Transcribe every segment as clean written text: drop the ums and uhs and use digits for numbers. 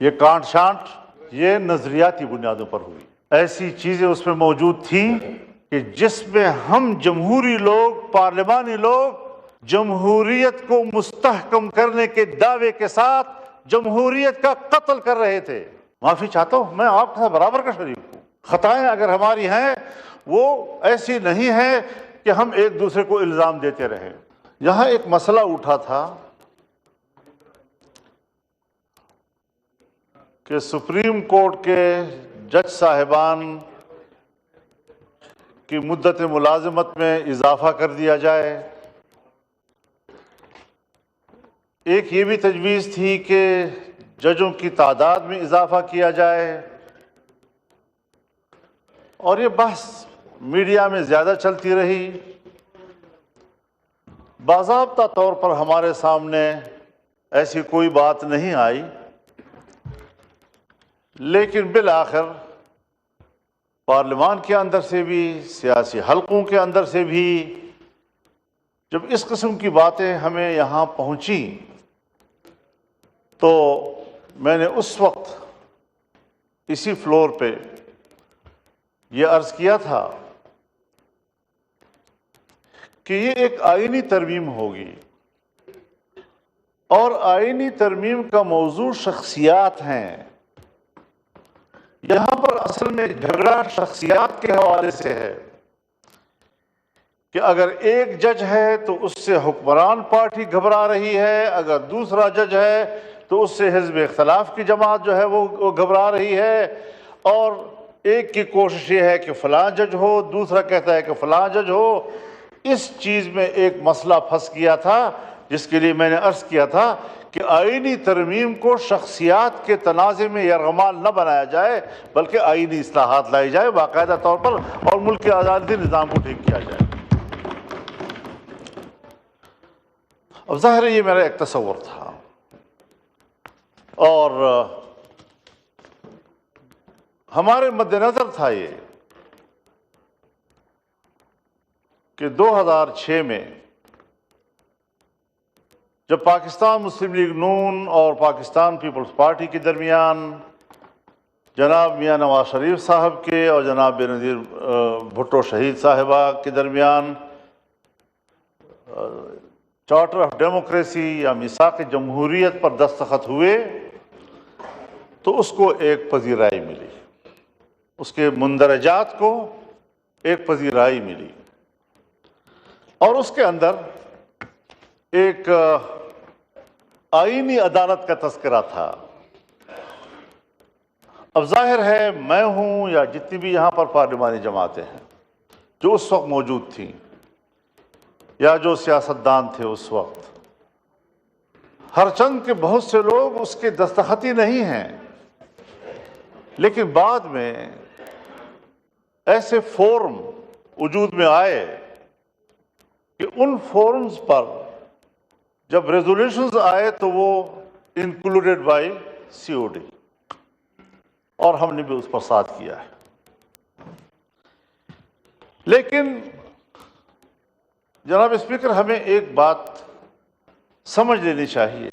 یہ کانٹ شانٹ یہ نظریاتی بنیادوں پر ہوئی. ایسی چیزیں اس میں موجود تھیں کہ جس میں ہم جمہوری لوگ، پارلیمانی لوگ جمہوریت کو مستحکم کرنے کے دعوے کے ساتھ جمہوریت کا قتل کر رہے تھے. معافی چاہتا ہوں، میں آپ کے ساتھ برابر کا شریک ہوں. خطائیں اگر ہماری ہیں وہ ایسی نہیں ہیں کہ ہم ایک دوسرے کو الزام دیتے رہیں. یہاں ایک مسئلہ اٹھا تھا کہ سپریم کورٹ کے جج صاحبان کی مدت ملازمت میں اضافہ کر دیا جائے. ایک یہ بھی تجویز تھی کہ ججوں کی تعداد میں اضافہ کیا جائے، اور یہ بحث میڈیا میں زیادہ چلتی رہی. باضابطہ طور پر ہمارے سامنے ایسی کوئی بات نہیں آئی، لیکن بالآخر پارلیمان کے اندر سے بھی، سیاسی حلقوں کے اندر سے بھی جب اس قسم کی باتیں ہمیں یہاں پہنچیں تو میں نے اس وقت اسی فلور پہ یہ عرض کیا تھا کہ یہ ایک آئینی ترمیم ہوگی، اور آئینی ترمیم کا موضوع شخصیات ہیں. یہاں پر اصل میں جھگڑا شخصیات کے حوالے سے ہے کہ اگر ایک جج ہے تو اس سے حکمران پارٹی گھبرا رہی ہے، اگر دوسرا جج ہے تو اس سے حزب اختلاف کی جماعت جو ہے وہ گھبرا رہی ہے، اور ایک کی کوشش یہ ہے کہ فلاں جج ہو، دوسرا کہتا ہے کہ فلاں جج ہو. اس چیز میں ایک مسئلہ پھنس گیا تھا، جس کے لیے میں نے عرض کیا تھا کہ آئینی ترمیم کو شخصیات کے تنازع میں یرغمال نہ بنایا جائے، بلکہ آئینی اصلاحات لائی جائے باقاعدہ طور پر، اور ملک کے عدالتی نظام کو ٹھیک کیا جائے. اب ظاہر ہے یہ میرا ایک تصور تھا، اور ہمارے مد نظر تھا یہ کہ 2006 میں جب پاکستان مسلم لیگ نون اور پاکستان پیپلز پارٹی کے درمیان جناب میاں نواز شریف صاحب کے اور جناب بینظیر بھٹو شہید صاحبہ کے درمیان چارٹر آف ڈیموکریسی یا میثاق جمہوریت پر دستخط ہوئے تو اس کو ایک پذیرائی ملی، اس کے مندرجات کو ایک پذیرائی ملی، اور اس کے اندر ایک آئینی عدالت کا تذکرہ تھا. اب ظاہر ہے میں ہوں یا جتنی بھی یہاں پر پارلیمانی جماعتیں ہیں جو اس وقت موجود تھیں یا جو سیاستدان تھے اس وقت، ہر چند کے بہت سے لوگ اس کے دستخطی نہیں ہیں، لیکن بعد میں ایسے فورم وجود میں آئے کہ ان فورمز پر جب ریزولوشنز آئے تو وہ انکلوڈیڈ بائی COD، اور ہم نے بھی اس پر ساتھ کیا ہے. لیکن جناب اسپیکر، ہمیں ایک بات سمجھ لینی چاہیے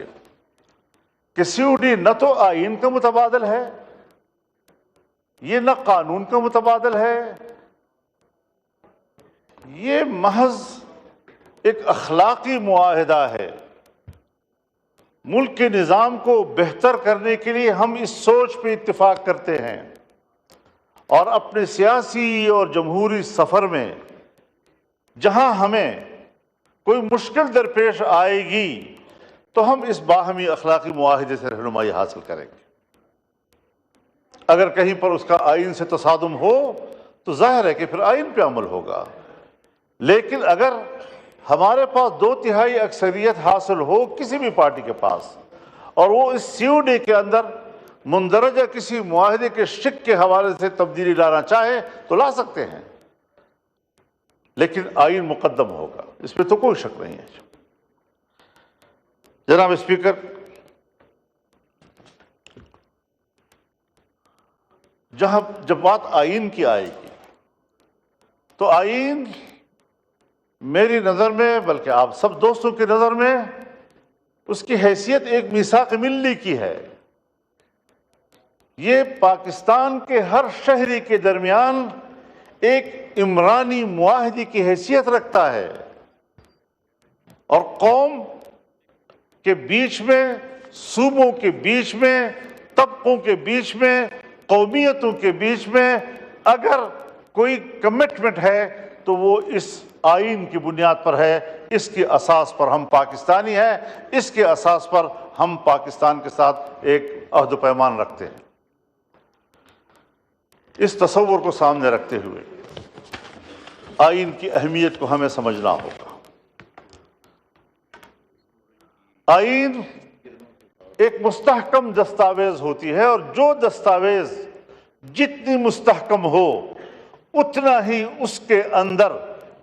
کہ COD نہ تو آئین کا متبادل ہے، یہ نہ قانون کا متبادل ہے، یہ محض ایک اخلاقی معاہدہ ہے. ملک کے نظام کو بہتر کرنے کے لیے ہم اس سوچ پہ اتفاق کرتے ہیں، اور اپنے سیاسی اور جمہوری سفر میں جہاں ہمیں کوئی مشکل درپیش آئے گی تو ہم اس باہمی اخلاقی معاہدے سے رہنمائی حاصل کریں گے. اگر کہیں پر اس کا آئین سے تصادم ہو تو ظاہر ہے کہ پھر آئین پہ عمل ہوگا، لیکن اگر ہمارے پاس 2/3 اکثریت حاصل ہو کسی بھی پارٹی کے پاس، اور وہ اس COD کے اندر مندرجہ کسی معاہدے کے شق کے حوالے سے تبدیلی لانا چاہے تو لا سکتے ہیں، لیکن آئین مقدم ہوگا، اس پہ تو کوئی شک نہیں ہے. جناب اسپیکر، جب بات آئین کی آئے گی تو آئین میری نظر میں، بلکہ آپ سب دوستوں کی نظر میں، اس کی حیثیت ایک میثاق ملی کی ہے. یہ پاکستان کے ہر شہری کے درمیان ایک عمرانی معاہدے کی حیثیت رکھتا ہے، اور قوم کے بیچ میں، صوبوں کے بیچ میں، طبقوں کے بیچ میں، قومیتوں کے بیچ میں اگر کوئی کمٹمنٹ ہے تو وہ اس آئین کی بنیاد پر ہے، اس کی اساس پر ہم پاکستانی ہیں، اس کے اساس پر ہم پاکستان کے ساتھ ایک عہد و پیمان رکھتے ہیں۔ اس تصور کو سامنے رکھتے ہوئے آئین کی اہمیت کو ہمیں سمجھنا ہوگا۔ آئین ایک مستحکم دستاویز ہوتی ہے، اور جو دستاویز جتنی مستحکم ہو اتنا ہی اس کے اندر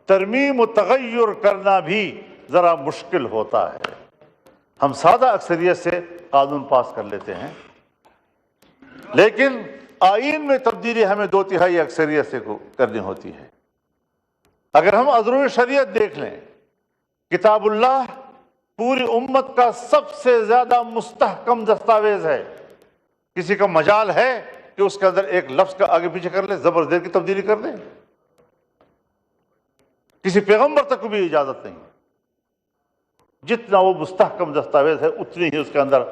ترمیم و تغیر کرنا بھی ذرا مشکل ہوتا ہے۔ ہم سادہ اکثریت سے قانون پاس کر لیتے ہیں، لیکن آئین میں تبدیلی ہمیں 2/3 اکثریت سے کرنی ہوتی ہے۔ اگر ہم عذر شریعت دیکھ لیں، کتاب اللہ پوری امت کا سب سے زیادہ مستحکم دستاویز ہے۔ کسی کا مجال ہے کہ اس کے اندر ایک لفظ کا آگے پیچھے کر لے، زبر زیر کی تبدیلی کر دیں؟ کسی پیغمبر تک کو بھی اجازت نہیں۔ جتنا وہ مستحکم دستاویز ہے اتنی ہی اس کے اندر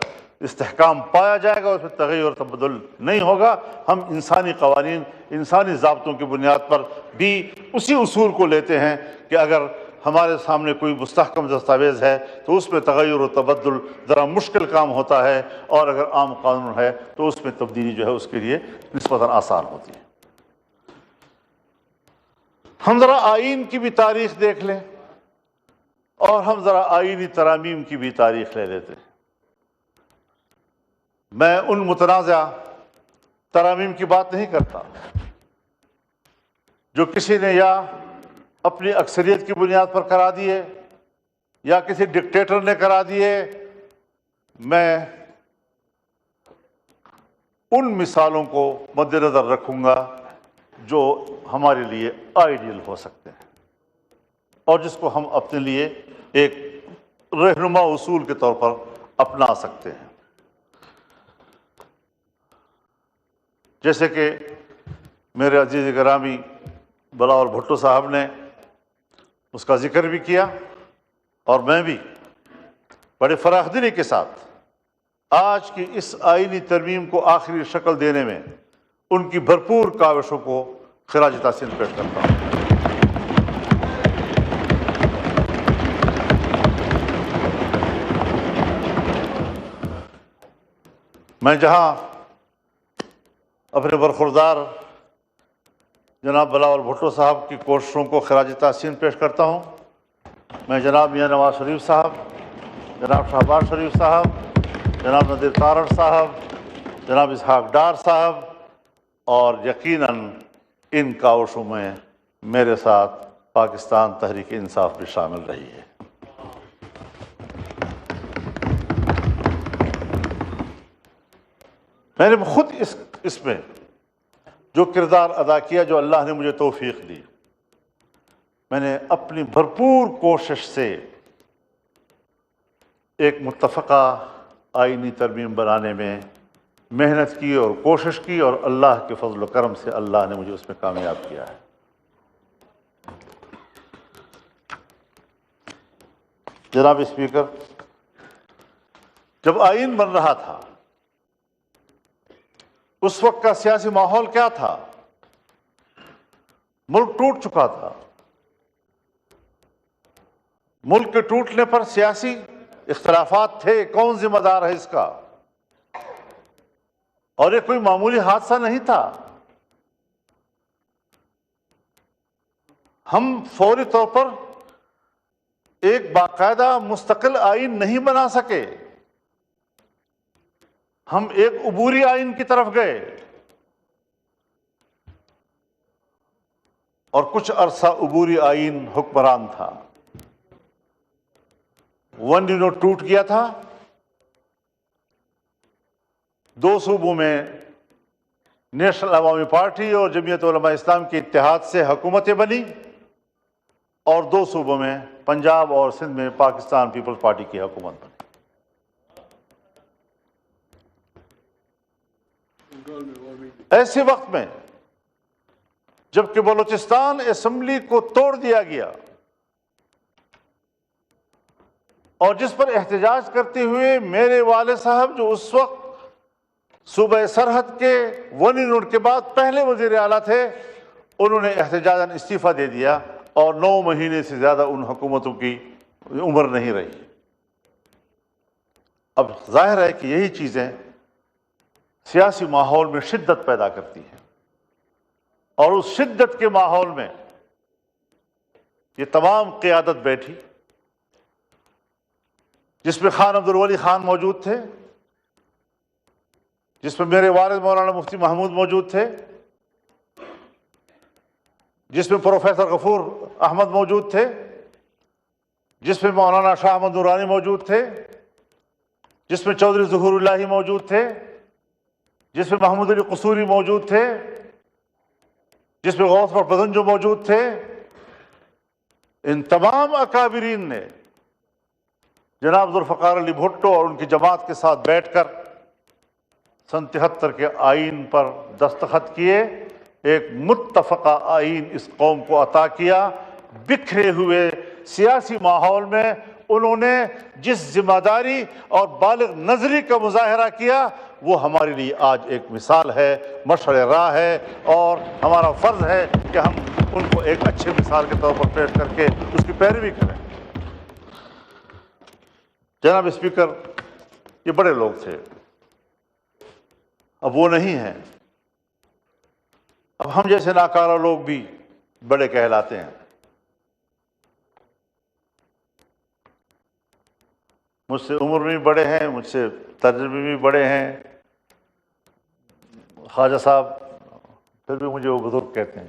استحکام پایا جائے گا، اس میں تغیر اور تبدل نہیں ہوگا۔ ہم انسانی قوانین، انسانی ضابطوں کی بنیاد پر بھی اسی اصول کو لیتے ہیں کہ اگر ہمارے سامنے کوئی مستحکم دستاویز ہے تو اس میں تغیر و تبدل ذرا مشکل کام ہوتا ہے، اور اگر عام قانون ہے تو اس میں تبدیلی جو ہے اس کے لیے نسبتاً آسان ہوتی ہے۔ ہم ذرا آئین کی بھی تاریخ دیکھ لیں، اور ہم ذرا آئینی ترامیم کی بھی تاریخ لے لیتے ہیں۔ میں ان متنازع ترامیم کی بات نہیں کرتا جو کسی نے یا اپنی اکثریت کی بنیاد پر کرا دیے یا کسی ڈکٹیٹر نے کرا دیے۔ میں ان مثالوں کو مد نظر رکھوں گا جو ہمارے لیے آئیڈیل ہو سکتے ہیں، اور جس کو ہم اپنے لیے ایک رہنما اصول کے طور پر اپنا سکتے ہیں۔ جیسے کہ میرے عزیز گرامی بلاول بھٹو صاحب نے اس کا ذکر بھی کیا، اور میں بھی بڑے فراخ دلی کے ساتھ آج کی اس آئینی ترمیم کو آخری شکل دینے میں ان کی بھرپور کاوشوں کو خراج تحسین پیش کرتا ہوں۔ میں جہاں اپنے برخوردار جناب بلاول بھٹو صاحب کی کوششوں کو خراج تحسین پیش کرتا ہوں، میں جناب میاں نواز شریف صاحب، جناب شہباز شریف صاحب، جناب نذیر تارڑ صاحب، جناب اسحاق ڈار صاحب، اور یقیناً ان کاوشوں میں میرے ساتھ پاکستان تحریک انصاف بھی شامل رہی ہے۔ میں نے خود اس میں جو کردار ادا کیا، جو اللہ نے مجھے توفیق دی، میں نے اپنی بھرپور کوشش سے ایک متفقہ آئینی ترمیم بنانے میں محنت کی اور کوشش کی، اور اللہ کے فضل و کرم سے اللہ نے مجھے اس میں کامیاب کیا ہے۔ جناب اسپیکر، جب آئین بن رہا تھا اس وقت کا سیاسی ماحول کیا تھا؟ ملک ٹوٹ چکا تھا۔ ملک کے ٹوٹنے پر سیاسی اختلافات تھے، کون ذمہ دار ہے اس کا؟ اور یہ کوئی معمولی حادثہ نہیں تھا۔ ہم فوری طور پر ایک باقاعدہ مستقل آئین نہیں بنا سکے، ہم ایک عبوری آئین کی طرف گئے، اور کچھ عرصہ عبوری آئین حکمران تھا۔ ٹوٹ گیا تھا، 2 صوبوں میں نیشنل عوامی پارٹی اور جمعیت علماء اسلام کے اتحاد سے حکومتیں بنی، اور 2 صوبوں میں پنجاب اور سندھ میں پاکستان پیپلز پارٹی کی حکومت بنی۔ ایسے وقت میں جبکہ بلوچستان اسمبلی کو توڑ دیا گیا اور جس پر احتجاج کرتے ہوئے میرے والد صاحب جو اس وقت صوبہ سرحد کے ونی نوٹ کے بعد پہلے وزیر اعلیٰ تھے، انہوں نے احتجاجاً استعفیٰ دے دیا اور 9 مہینے سے زیادہ ان حکومتوں کی عمر نہیں رہی۔ اب ظاہر ہے کہ یہی چیزیں سیاسی ماحول میں شدت پیدا کرتی ہیں، اور اس شدت کے ماحول میں یہ تمام قیادت بیٹھی، جس میں خان عبدالولی خان موجود تھے، جس میں میرے والد مولانا مفتی محمود موجود تھے، جس میں پروفیسر غفور احمد موجود تھے، جس میں مولانا شاہ احمد نورانی موجود تھے، جس میں چودھری ظہور الہی موجود تھے، جس میں محمود علی قصوری موجود تھے، جس میں غوث بخش بدنجو موجود تھے۔ ان تمام اکابرین نے جناب ذوالفقار علی بھٹو اور ان کی جماعت کے ساتھ بیٹھ کر سن 73 کے آئین پر دستخط کیے، ایک متفقہ آئین اس قوم کو عطا کیا۔ بکھرے ہوئے سیاسی ماحول میں انہوں نے جس ذمہ داری اور بالغ نظری کا مظاہرہ کیا، وہ ہمارے لیے آج ایک مثال ہے، مشعل راہ ہے، اور ہمارا فرض ہے کہ ہم ان کو ایک اچھے مثال کے طور پر پیش کر کے اس کی پیروی کریں۔ جناب اسپیکر، یہ بڑے لوگ تھے، اب وہ نہیں ہیں۔ اب ہم جیسے ناکارہ لوگ بھی بڑے کہلاتے ہیں۔ مجھ سے عمر میں بھی بڑے ہیں، مجھ سے تجربے میں بھی بڑے ہیں۔ خواجہ صاحب پھر بھی مجھے وہ بزرگ کہتے ہیں۔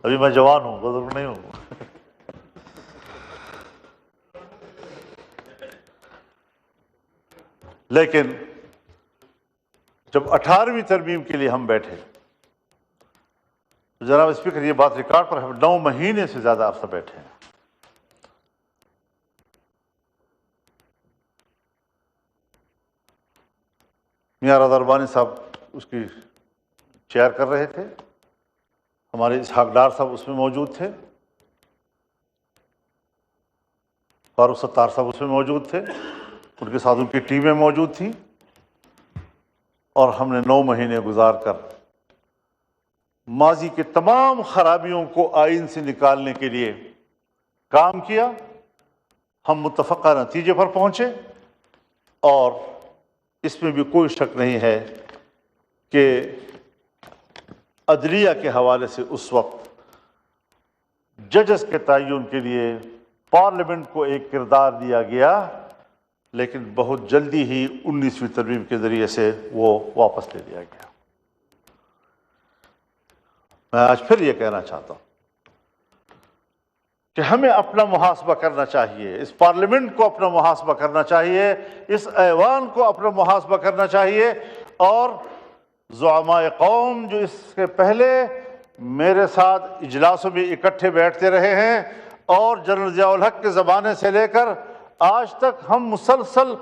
ابھی میں جوان ہوں، بزرگ نہیں ہوں۔ لیکن جب 18ویں ترمیم کے لیے ہم بیٹھے تو جناب اسپیکر، یہ بات ریکارڈ پر ہم 9 مہینے سے زیادہ عرصہ بیٹھے ہیں۔ میاں رضا ربانی صاحب اس کی چیئر کر رہے تھے، ہمارے اسحاق ڈار صاحب اس میں موجود تھے، فاروق ستار صاحب اس میں موجود تھے، ان کے ساتھ ان کی ٹیمیں موجود تھیں، اور ہم نے 9 مہینے گزار کر ماضی کے تمام خرابیوں کو آئین سے نکالنے کے لیے کام کیا۔ ہم متفقہ نتیجے پر پہنچے، اور اس میں بھی کوئی شک نہیں ہے کہ عدلیہ کے حوالے سے اس وقت ججز کے تعین کے لیے پارلیمنٹ کو ایک کردار دیا گیا، لیکن بہت جلدی ہی 19ویں ترمیم کے ذریعے سے وہ واپس لے لیا گیا۔ میں آج پھر یہ کہنا چاہتا ہوں کہ ہمیں اپنا محاسبہ کرنا چاہیے، اس پارلیمنٹ کو اپنا محاسبہ کرنا چاہیے، اس ایوان کو اپنا محاسبہ کرنا چاہیے، اور زعماء قوم جو اس کے پہلے میرے ساتھ اجلاسوں میں اکٹھے بیٹھتے رہے ہیں، اور جنرل ضیاء الحق کے زمانے سے لے کر آج تک ہم مسلسل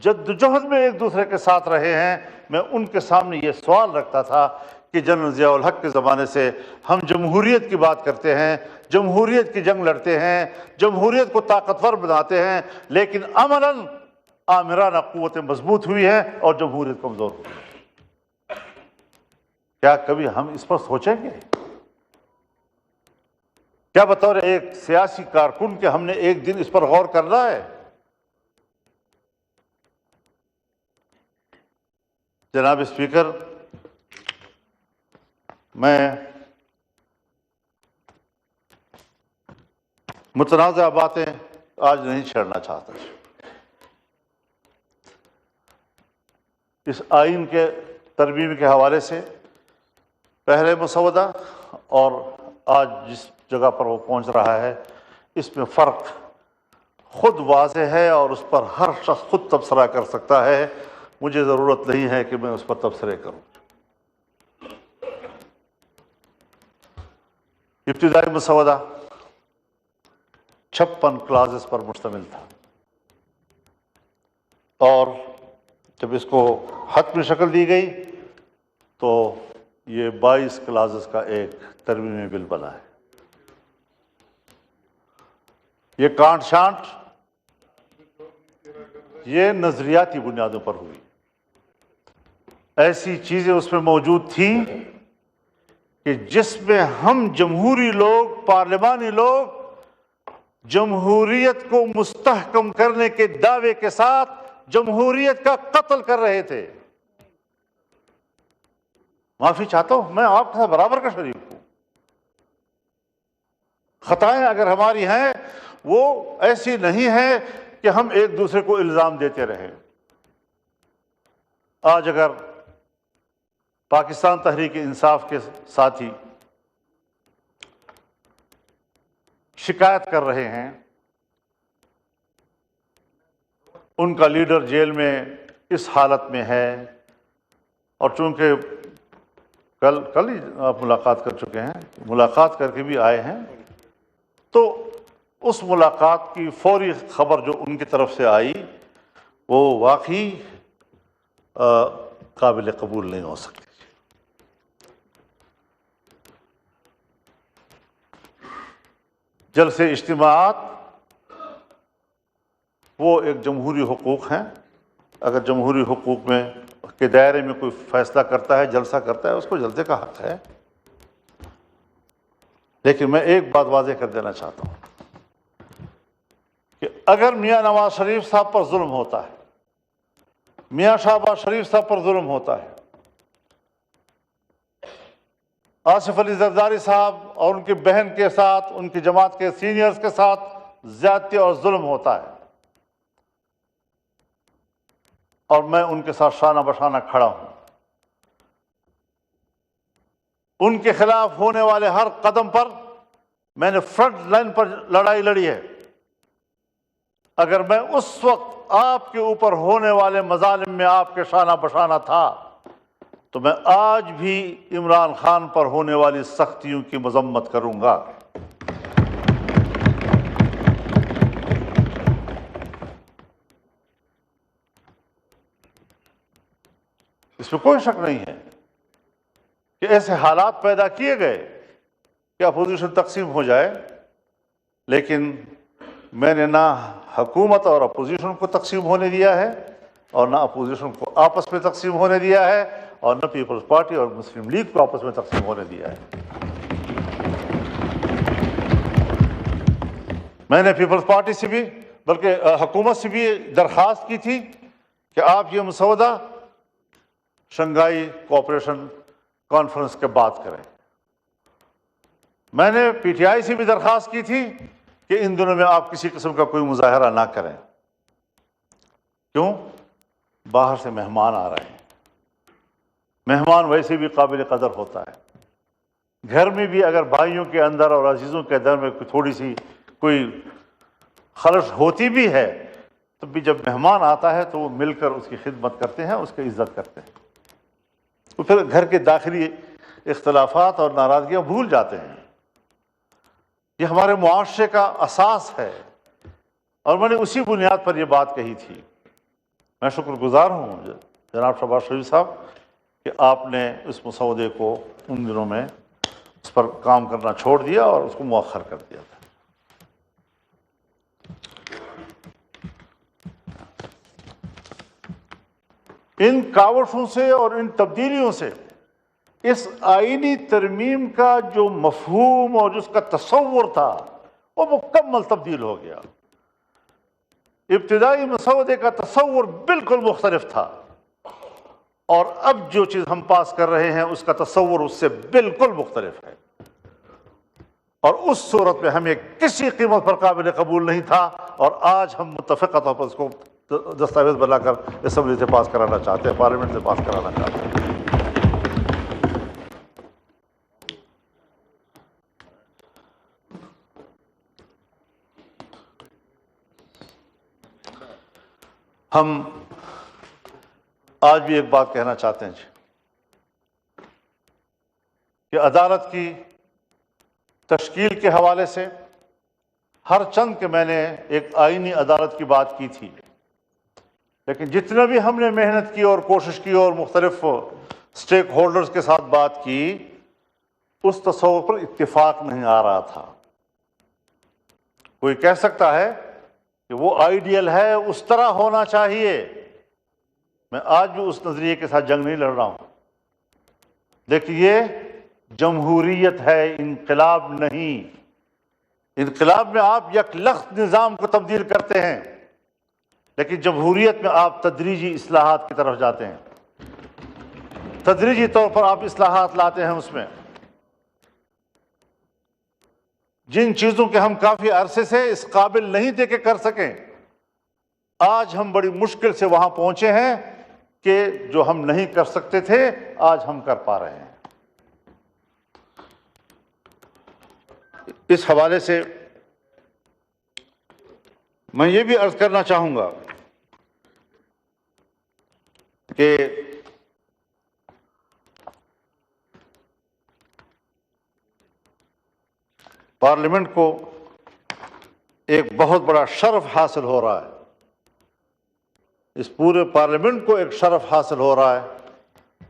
جدوجہد میں ایک دوسرے کے ساتھ رہے ہیں، میں ان کے سامنے یہ سوال رکھتا تھا کہ جنرل ضیاء الحق کے زمانے سے ہم جمہوریت کی بات کرتے ہیں، جمہوریت کی جنگ لڑتے ہیں، جمہوریت کو طاقتور بناتے ہیں، لیکن عملاً آمرانہ قوتیں مضبوط ہوئی ہیں اور جمہوریت کمزور ہوئی ہے۔ کیا کبھی ہم اس پر سوچیں گے؟ کیا بطور ایک سیاسی کارکن کہ ہم نے ایک دن اس پر غور کرنا ہے؟ جناب اسپیکر، میں متنازع باتیں آج نہیں چھیڑنا چاہتا۔ اس آئین کے ترمیم کے حوالے سے پہلے مسودہ اور آج جس جگہ پر وہ پہنچ رہا ہے، اس میں فرق خود واضح ہے، اور اس پر ہر شخص خود تبصرہ کر سکتا ہے۔ مجھے ضرورت نہیں ہے کہ میں اس پر تبصرے کروں۔ ابتدائی مسودہ 56 کلازز پر مشتمل تھا، اور جب اس کو حتمی شکل دی گئی تو یہ 22 کلازز کا ایک ترمیمی بل بنا ہے۔ یہ کانٹ شانٹ یہ نظریاتی بنیادوں پر ہوئی، ایسی چیزیں اس میں موجود تھیں کہ جس میں ہم جمہوری لوگ، پارلیمانی لوگ جمہوریت کو مستحکم کرنے کے دعوے کے ساتھ جمہوریت کا قتل کر رہے تھے۔ معافی چاہتا ہوں، میں آپ کے ساتھ برابر کا شریک ہوں۔ خطائیں اگر ہماری ہیں وہ ایسی نہیں ہیں کہ ہم ایک دوسرے کو الزام دیتے رہیں۔ آج اگر پاکستان تحریک انصاف کے ساتھی شکایت کر رہے ہیں، ان کا لیڈر جیل میں اس حالت میں ہے، اور چونکہ کل ہی آپ ملاقات کر چکے ہیں، ملاقات کر کے بھی آئے ہیں، تو اس ملاقات کی فوری خبر جو ان کی طرف سے آئی وہ واقعی قابل قبول نہیں ہو سکتی۔ جلسے اجتماعات وہ ایک جمہوری حقوق ہیں، اگر جمہوری حقوق میں کے دائرے میں کوئی فیصلہ کرتا ہے، جلسہ کرتا ہے، اس کو جلسے کا حق ہے۔ لیکن میں ایک بات واضح کر دینا چاہتا ہوں کہ اگر میاں نواز شریف صاحب پر ظلم ہوتا ہے، میاں شہباز شریف صاحب پر ظلم ہوتا ہے، آصف علی زرداری صاحب اور ان کی بہن کے ساتھ، ان کی جماعت کے سینئرز کے ساتھ زیادتی اور ظلم ہوتا ہے، اور میں ان کے ساتھ شانہ بشانہ کھڑا ہوں، ان کے خلاف ہونے والے ہر قدم پر میں نے فرنٹ لائن پر لڑائی لڑی ہے۔ اگر میں اس وقت آپ کے اوپر ہونے والے مظالم میں آپ کے شانہ بشانہ تھا تو میں آج بھی عمران خان پر ہونے والی سختیوں کی مذمت کروں گا۔ اس میں کوئی شک نہیں ہے کہ ایسے حالات پیدا کیے گئے کہ اپوزیشن تقسیم ہو جائے، لیکن میں نے نہ حکومت اور اپوزیشن کو تقسیم ہونے دیا ہے، اور نہ اپوزیشن کو آپس میں تقسیم ہونے دیا ہے، اور نہ پیپلز پارٹی اور مسلم لیگ کو آپس میں تقسیم ہونے دیا ہے۔ میں نے پیپلز پارٹی سے بھی، بلکہ حکومت سے بھی درخواست کی تھی کہ آپ یہ مسودہ شنگھائی کوآپریشن کانفرنس کے بعد کریں۔ میں نے پی ٹی آئی سے بھی درخواست کی تھی کہ ان دنوں میں آپ کسی قسم کا کوئی مظاہرہ نہ کریں۔ کیوں؟ باہر سے مہمان آ رہے ہیں، مہمان ویسے بھی قابل قدر ہوتا ہے۔ گھر میں بھی اگر بھائیوں کے اندر اور عزیزوں کے اندر میں تھوڑی سی کوئی خلش ہوتی بھی ہے تو بھی جب مہمان آتا ہے تو وہ مل کر اس کی خدمت کرتے ہیں، اس کی عزت کرتے ہیں، تو پھر گھر کے داخلی اختلافات اور ناراضگیاں بھول جاتے ہیں۔ یہ ہمارے معاشرے کا اساس ہے، اور میں نے اسی بنیاد پر یہ بات کہی تھی۔ میں شکر گزار ہوں جناب شہباز شریف صاحب کہ آپ نے اس مسودے کو ان دنوں میں اس پر کام کرنا چھوڑ دیا اور اس کو مؤخر کر دیا تھا۔ ان کاوشوں سے اور ان تبدیلیوں سے اس آئینی ترمیم کا جو مفہوم اور جس کا تصور تھا وہ مکمل تبدیل ہو گیا۔ ابتدائی مسودے کا تصور بالکل مختلف تھا، اور اب جو چیز ہم پاس کر رہے ہیں اس کا تصور اس سے بالکل مختلف ہے، اور اس صورت میں ہمیں کسی قیمت پر قابل قبول نہیں تھا، اور آج ہم متفقہ طور پر اس کو دستاویز بنا کر اسمبلی سے پاس کرانا چاہتے ہیں، پارلیمنٹ سے پاس کرانا چاہتے ہیں۔ ہم آج بھی ایک بات کہنا چاہتے ہیں کہ عدالت کی تشکیل کے حوالے سے ہر چند کہ میں نے ایک آئینی عدالت کی بات کی تھی، لیکن جتنا بھی ہم نے محنت کی اور کوشش کی اور مختلف اسٹیک ہولڈرز کے ساتھ بات کی، اس تصور پر اتفاق نہیں آ رہا تھا۔ کوئی کہہ سکتا ہے کہ وہ آئیڈیل ہے، اس طرح ہونا چاہیے۔ میں آج بھی اس نظریے کے ساتھ جنگ نہیں لڑ رہا ہوں۔ دیکھیے، جمہوریت ہے، انقلاب نہیں۔ انقلاب میں آپ یک لخت نظام کو تبدیل کرتے ہیں، لیکن جمہوریت میں آپ تدریجی اصلاحات کی طرف جاتے ہیں، تدریجی طور پر آپ اصلاحات لاتے ہیں۔ اس میں جن چیزوں کے ہم کافی عرصے سے اس قابل نہیں تھے کہ کر سکیں، آج ہم بڑی مشکل سے وہاں پہنچے ہیں کہ جو ہم نہیں کر سکتے تھے آج ہم کر پا رہے ہیں۔ اس حوالے سے میں یہ بھی عرض کرنا چاہوں گا کہ پارلیمنٹ کو ایک بہت بڑا شرف حاصل ہو رہا ہے، اس پورے پارلیمنٹ کو ایک شرف حاصل ہو رہا ہے،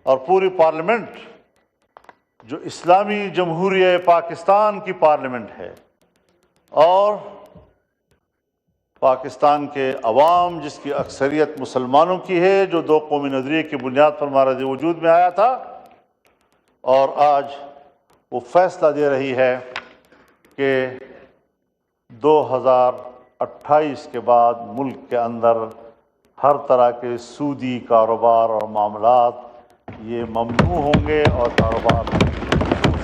اور پوری پارلیمنٹ جو اسلامی جمہوریہ پاکستان کی پارلیمنٹ ہے، اور پاکستان کے عوام جس کی اکثریت مسلمانوں کی ہے، جو دو قومی نظریے کی بنیاد پر ہمارے وجود میں آیا تھا، اور آج وہ فیصلہ دے رہی ہے کہ 2028 کے بعد ملک کے اندر ہر طرح کے سودی کاروبار اور معاملات یہ ممنوع ہوں گے اور کاروبار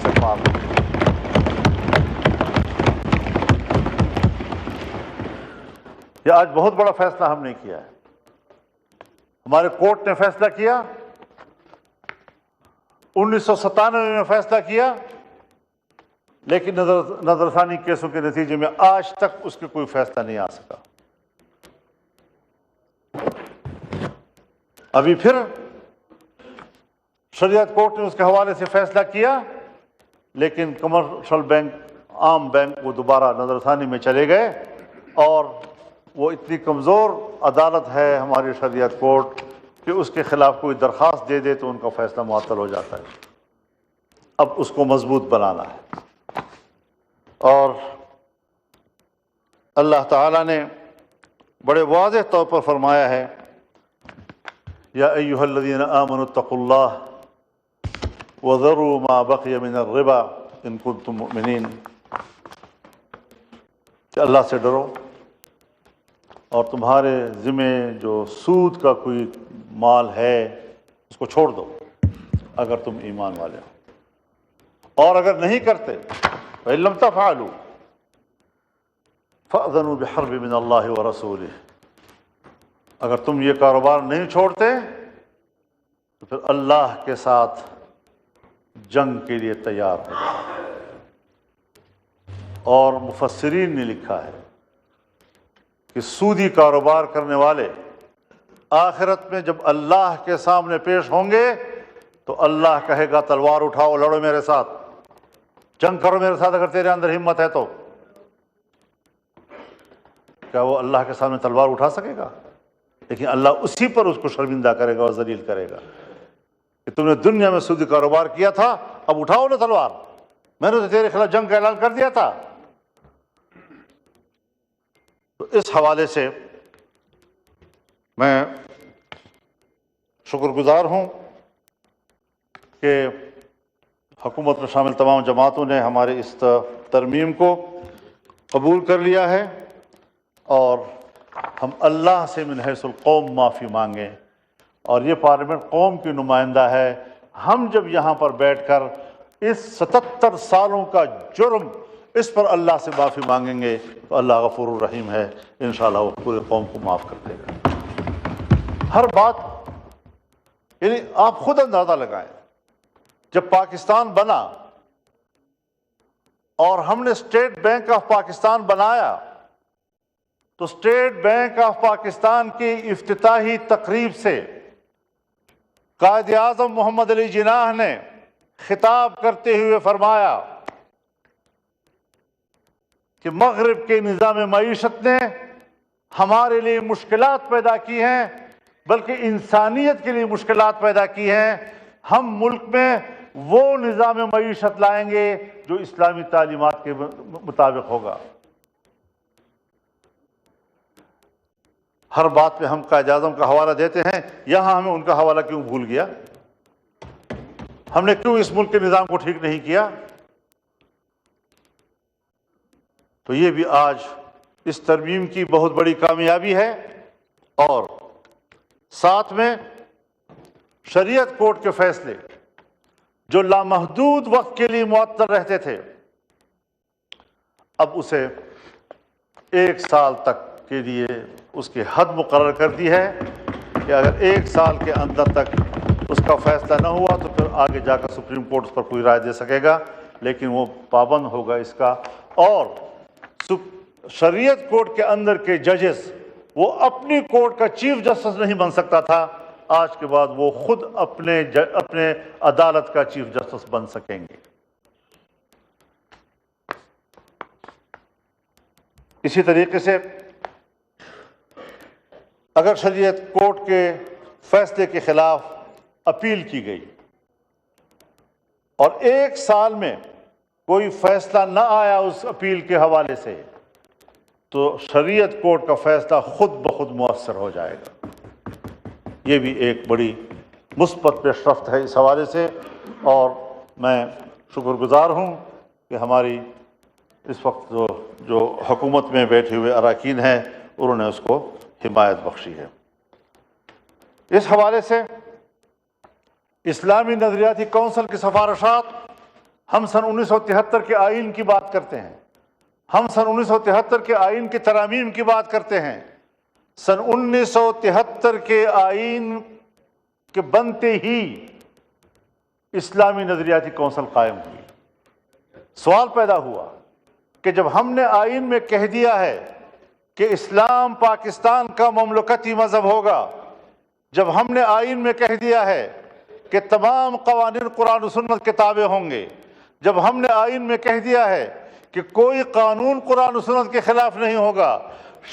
سے پاک ہوں گے۔ یہ آج بہت بڑا فیصلہ ہم نے کیا ہے۔ ہمارے کورٹ نے فیصلہ کیا، 1997 میں فیصلہ کیا، لیکن نظر ثانی کیسوں کے نتیجے میں آج تک اس کے کوئی فیصلہ نہیں آ سکا۔ ابھی پھر شریعت کورٹ نے اس کے حوالے سے فیصلہ کیا، لیکن کمرشل بینک، عام بینک، وہ دوبارہ نظر ثانی میں چلے گئے، اور وہ اتنی کمزور عدالت ہے ہماری شریعت کورٹ کہ اس کے خلاف کوئی درخواست دے دے تو ان کا فیصلہ معطل ہو جاتا ہے۔ اب اس کو مضبوط بنانا ہے، اور اللہ تعالیٰ نے بڑے واضح طور پر فرمایا ہے، یا ایھا الذین آمنوا اتقوا اللہ وذروا ما بقی من الربا ان کنتم مؤمنین، کہ اللہ سے ڈرو اور تمہارے ذمے جو سود کا کوئی مال ہے اس کو چھوڑ دو اگر تم ایمان والے ہو، اور اگر نہیں کرتے فإن لم تفعلوا فأذنوا بحرب من اللہ ورسولہ، اگر تم یہ کاروبار نہیں چھوڑتے تو پھر اللہ کے ساتھ جنگ کے لیے تیار ہو جاؤ۔ اور مفسرین نے لکھا ہے کہ سودی کاروبار کرنے والے آخرت میں جب اللہ کے سامنے پیش ہوں گے تو اللہ کہے گا تلوار اٹھاؤ، لڑو میرے ساتھ، جنگ کرو میرے ساتھ اگر تیرے اندر ہمت ہے تو۔ کیا وہ اللہ کے سامنے تلوار اٹھا سکے گا؟ لیکن اللہ اسی پر اس کو شرمندہ کرے گا اور ذلیل کرے گا کہ تم نے دنیا میں سودی کاروبار کیا تھا، اب اٹھاؤ نا تلوار، میں نے تو تیرے خلاف جنگ کا اعلان کر دیا تھا۔ تو اس حوالے سے میں شکر گزار ہوں کہ حکومت میں شامل تمام جماعتوں نے ہمارے اس ترمیم کو قبول کر لیا ہے، اور ہم اللہ سے من حیث القوم معافی مانگیں، اور یہ پارلیمنٹ قوم کی نمائندہ ہے۔ ہم جب یہاں پر بیٹھ کر اس 77 سالوں کا جرم اس پر اللہ سے معافی مانگیں گے تو اللہ غفور الرحیم ہے، انشاءاللہ وہ پورے قوم کو معاف کر دے گا۔ ہر بات، یعنی آپ خود اندازہ لگائیں، جب پاکستان بنا اور ہم نے اسٹیٹ بینک آف پاکستان بنایا تو اسٹیٹ بینک آف پاکستان کی افتتاحی تقریب سے قائد اعظم محمد علی جناح نے خطاب کرتے ہوئے فرمایا کہ مغرب کے نظام معیشت نے ہمارے لیے مشکلات پیدا کی ہیں، بلکہ انسانیت کے لیے مشکلات پیدا کی ہیں۔ ہم ملک میں وہ نظام معیشت لائیں گے جو اسلامی تعلیمات کے مطابق ہوگا۔ ہر بات پہ ہم قائد اعظم کا حوالہ دیتے ہیں، یہاں ہمیں ان کا حوالہ کیوں بھول گیا؟ ہم نے کیوں اس ملک کے نظام کو ٹھیک نہیں کیا؟ تو یہ بھی آج اس ترمیم کی بہت بڑی کامیابی ہے، اور ساتھ میں شریعت کورٹ کے فیصلے جو لامحدود وقت کے لیے معطل رہتے تھے، اب اسے 1 سال تک کے لیے اس کی حد مقرر کر دی ہے کہ اگر 1 سال کے اندر تک اس کا فیصلہ نہ ہوا تو پھر آگے جا کر سپریم کورٹ اس پر کوئی رائے دے سکے گا، لیکن وہ پابند ہوگا اس کا۔ اور شریعت کورٹ کے اندر کے ججز وہ اپنی کورٹ کا چیف جسٹس نہیں بن سکتا تھا، آج کے بعد وہ خود اپنے عدالت کا چیف جسٹس بن سکیں گے۔ اسی طریقے سے اگر شریعت کورٹ کے فیصلے کے خلاف اپیل کی گئی اور 1 سال میں کوئی فیصلہ نہ آیا اس اپیل کے حوالے سے، تو شریعت کورٹ کا فیصلہ خود بخود مؤثر ہو جائے گا۔ یہ بھی ایک بڑی مثبت پیش رفت ہے اس حوالے سے، اور میں شکر گزار ہوں کہ ہماری اس وقت جو حکومت میں بیٹھے ہوئے اراکین ہیں انہوں نے اس کو حمایت بخشی ہے۔ اس حوالے سے اسلامی نظریاتی کونسل کی سفارشات، ہم سن 1973 کے آئین کی بات کرتے ہیں، ہم سن 1973 کے آئین کی ترامیم کی بات کرتے ہیں۔ سن 1973 کے آئین کے بنتے ہی اسلامی نظریاتی کونسل قائم ہوئی۔ سوال پیدا ہوا کہ جب ہم نے آئین میں کہہ دیا ہے کہ اسلام پاکستان کا مملکتی مذہب ہوگا، جب ہم نے آئین میں کہہ دیا ہے کہ تمام قوانین قرآن و سنت کے تابع ہوں گے، جب ہم نے آئین میں کہہ دیا ہے کہ کوئی قانون قرآن و سنت کے خلاف نہیں ہوگا،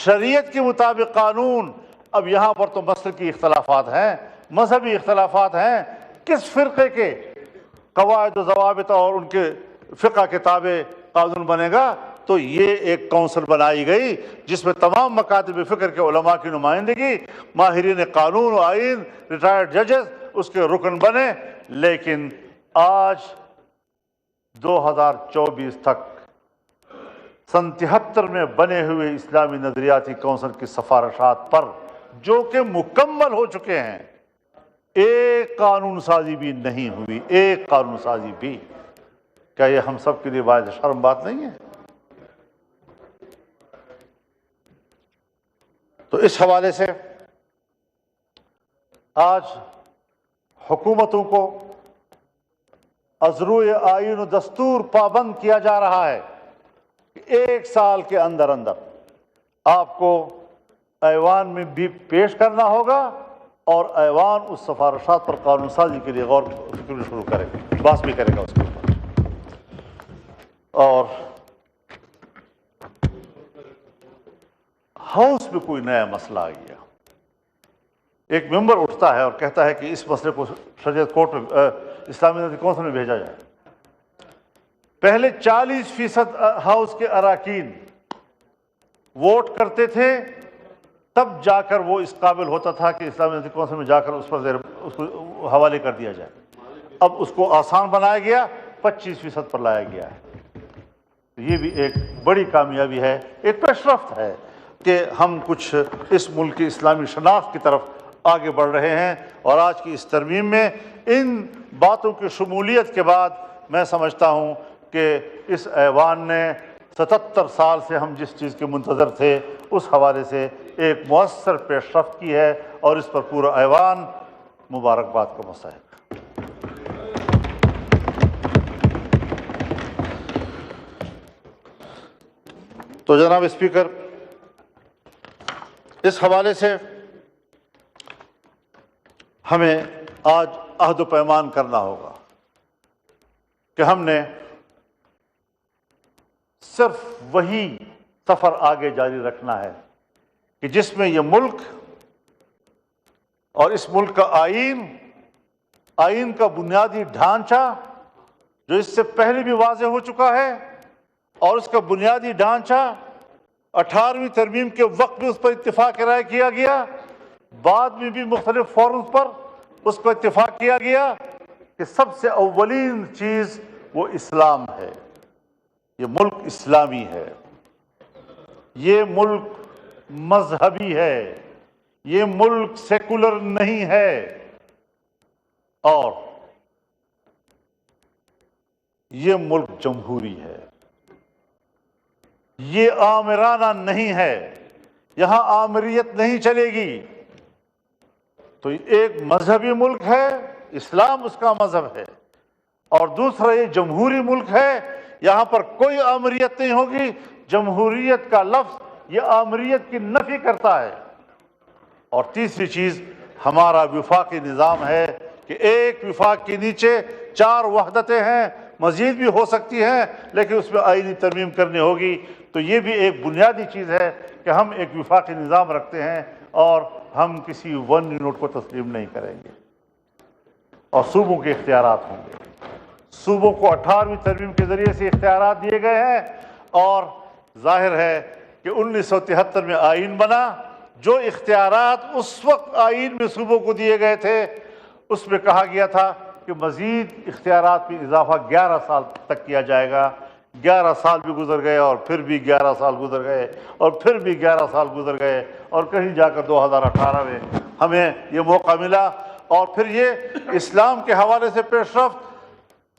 شریعت کے مطابق قانون، اب یہاں پر تو مسلکی اختلافات ہیں، مذہبی اختلافات ہیں، کس فرقے کے قواعد و ضوابط اور ان کے فقہ کے تابع قانون بنے گا؟ تو یہ ایک کونسل بنائی گئی جس میں تمام مکاتب فکر کے علماء کی نمائندگی، ماہرین قانون و آئین، ریٹائرڈ ججز اس کے رکن بنے۔ لیکن آج 2024 تک سن 73 میں بنے ہوئے اسلامی نظریاتی کونسل کی سفارشات پر جو کہ مکمل ہو چکے ہیں، ایک قانون سازی بھی نہیں ہوئی، ایک قانون سازی بھی۔ کیا یہ ہم سب کے لیے باعث شرم بات نہیں ہے؟ تو اس حوالے سے آج حکومتوں کو ازروئے آئین و دستور پابند کیا جا رہا ہے کہ 1 سال کے اندر آپ کو ایوان میں بھی پیش کرنا ہوگا، اور ایوان اس سفارشات پر قانون سازی کے لیے غور فکر شروع کرے گا، بحث بھی کرے گا اس کے اوپر۔ اور ہاؤس میں کوئی نیا مسئلہ آ گیا، ایک ممبر اٹھتا ہے اور کہتا ہے کہ اس مسئلے کو شریعت کورٹ میں، اسلامی نظریاتی کونسل میں بھیجا جائے۔ پہلے 40% ہاؤس کے اراکین ووٹ کرتے تھے، تب جا کر وہ اس قابل ہوتا تھا کہ اسلامی نظریاتی کونسل میں جا کر اس کو حوالے کر دیا جائے۔ اب اس کو آسان بنایا گیا، 25% پر لایا گیا ہے۔ یہ بھی ایک بڑی کامیابی ہے، ایک پیش رفت ہے کہ ہم کچھ اس ملک کی اسلامی شناخت کی طرف آگے بڑھ رہے ہیں۔ اور آج کی اس ترمیم میں ان باتوں کی شمولیت کے بعد میں سمجھتا ہوں کہ اس ایوان نے 77 سال سے ہم جس چیز کے منتظر تھے اس حوالے سے ایک مؤثر پیش رفت کی ہے، اور اس پر پورا ایوان مبارکباد کا مستحق ہے۔ تو جناب اسپیکر، اس حوالے سے ہمیں آج عہد و پیمان کرنا ہوگا کہ ہم نے صرف وہی سفر آگے جاری رکھنا ہے کہ جس میں یہ ملک اور اس ملک کا آئین کا بنیادی ڈھانچہ جو اس سے پہلے بھی واضح ہو چکا ہے، اور اس کا بنیادی ڈھانچہ 18ویں ترمیم کے وقت بھی اس پر اتفاق رائے کیا گیا، بعد میں بھی مختلف فورمز پر اس پر اتفاق کیا گیا کہ سب سے اولین چیز وہ اسلام ہے، یہ ملک اسلامی ہے، یہ ملک مذہبی ہے، یہ ملک سیکولر نہیں ہے، اور یہ ملک جمہوری ہے، یہ آمرانہ نہیں ہے، یہاں آمریت نہیں چلے گی۔ تو ایک مذہبی ملک ہے، اسلام اس کا مذہب ہے، اور دوسرا یہ جمہوری ملک ہے، یہاں پر کوئی آمریت نہیں ہوگی۔ جمہوریت کا لفظ یہ آمریت کی نفی کرتا ہے۔ اور تیسری چیز ہمارا وفاقی نظام ہے کہ ایک وفاق کے نیچے 4 وحدتیں ہیں، مزید بھی ہو سکتی ہیں، لیکن اس میں آئینی ترمیم کرنی ہوگی۔ تو یہ بھی ایک بنیادی چیز ہے کہ ہم ایک وفاقی نظام رکھتے ہیں، اور ہم کسی ون یونٹ کو تسلیم نہیں کریں گے، اور صوبوں کے اختیارات ہوں گے۔ صوبوں کو 18ویں ترمیم کے ذریعے سے اختیارات دیے گئے ہیں، اور ظاہر ہے کہ 1973 میں آئین بنا، جو اختیارات اس وقت آئین میں صوبوں کو دیے گئے تھے، اس میں کہا گیا تھا کہ مزید اختیارات میں اضافہ 11 سال تک کیا جائے گا۔ 11 سال بھی گزر گئے، اور پھر بھی 11 سال گزر گئے، اور پھر بھی 11 سال گزر گئے، اور کہیں جا کر 2018 میں ہمیں یہ موقع ملا۔ اور پھر یہ اسلام کے حوالے سے پیش رفت،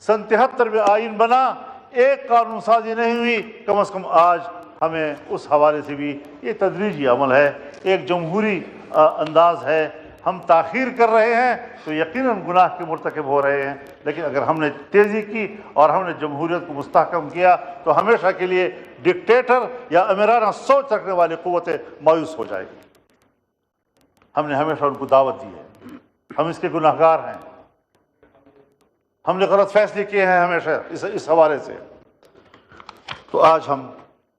سن 73 میں آئین بنا، ایک قانون سازی نہیں ہوئی، کم از کم آج ہمیں اس حوالے سے بھی یہ تدریجی عمل ہے، ایک جمہوری انداز ہے۔ ہم تاخیر کر رہے ہیں تو یقیناً گناہ کے مرتکب ہو رہے ہیں، لیکن اگر ہم نے تیزی کی اور ہم نے جمہوریت کو مستحکم کیا تو ہمیشہ کے لیے ڈکٹیٹر یا امیرانہ سوچ رکھنے والی قوتیں مایوس ہو جائے گی۔ ہم نے ہمیشہ ان کو دعوت دی ہے، ہم اس کے گناہ گار ہیں، ہم نے غلط فیصلے کیے ہیں ہمیشہ اس حوالے سے۔ تو آج ہم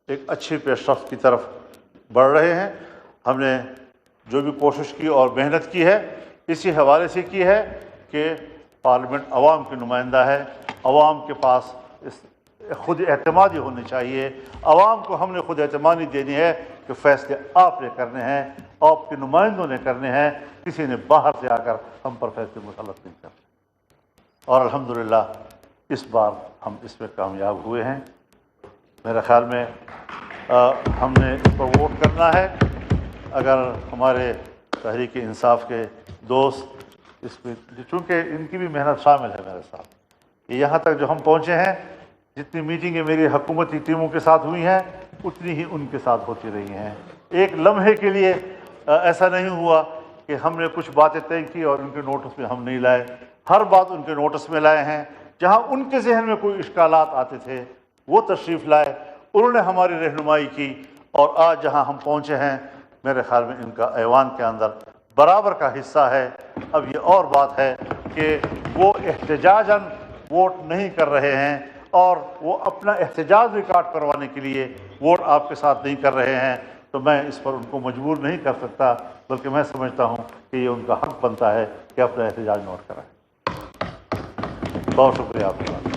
ایک اچھی پیش رفت کی طرف بڑھ رہے ہیں۔ ہم نے جو بھی کوشش کی اور محنت کی ہے، اسی حوالے سے کی ہے کہ پارلیمنٹ عوام کی نمائندہ ہے، عوام کے پاس خود اعتمادی ہونی چاہیے، عوام کو ہم نے خود اعتمادی دینی ہے کہ فیصلے آپ نے کرنے ہیں، آپ کے نمائندوں نے کرنے ہیں، کسی نے باہر سے آ کر ہم پر فیصلے مسلط نہیں کرنے۔ اور الحمدللہ اس بار ہم اس میں کامیاب ہوئے ہیں۔ میرے خیال میں ہم نے اس پر ووٹ کرنا ہے۔ اگر ہمارے تحریک انصاف کے دوست اس پہ، چونکہ ان کی بھی محنت شامل ہے میرے ساتھ، یہاں تک جو ہم پہنچے ہیں، جتنی میٹنگیں میری حکومتی ٹیموں کے ساتھ ہوئی ہیں اتنی ہی ان کے ساتھ ہوتی رہی ہیں۔ ایک لمحے کے لیے ایسا نہیں ہوا کہ ہم نے کچھ باتیں طے کی اور ان کے نوٹس میں ہم نہیں لائے، ہر بات ان کے نوٹس میں لائے ہیں۔ جہاں ان کے ذہن میں کوئی اشکالات آتے تھے وہ تشریف لائے، انہوں نے ہماری رہنمائی کی، اور آج جہاں ہم پہنچے ہیں میرے خیال میں ان کا ایوان کے اندر برابر کا حصہ ہے۔ اب یہ اور بات ہے کہ وہ احتجاجاً ووٹ نہیں کر رہے ہیں، اور وہ اپنا احتجاج ریکارڈ کروانے کے لیے ووٹ آپ کے ساتھ نہیں کر رہے ہیں، تو میں اس پر ان کو مجبور نہیں کر سکتا، بلکہ میں سمجھتا ہوں کہ یہ ان کا حق بنتا ہے کہ اپنا احتجاج نوٹ کرائیں۔ بہت شکریہ آپ کا۔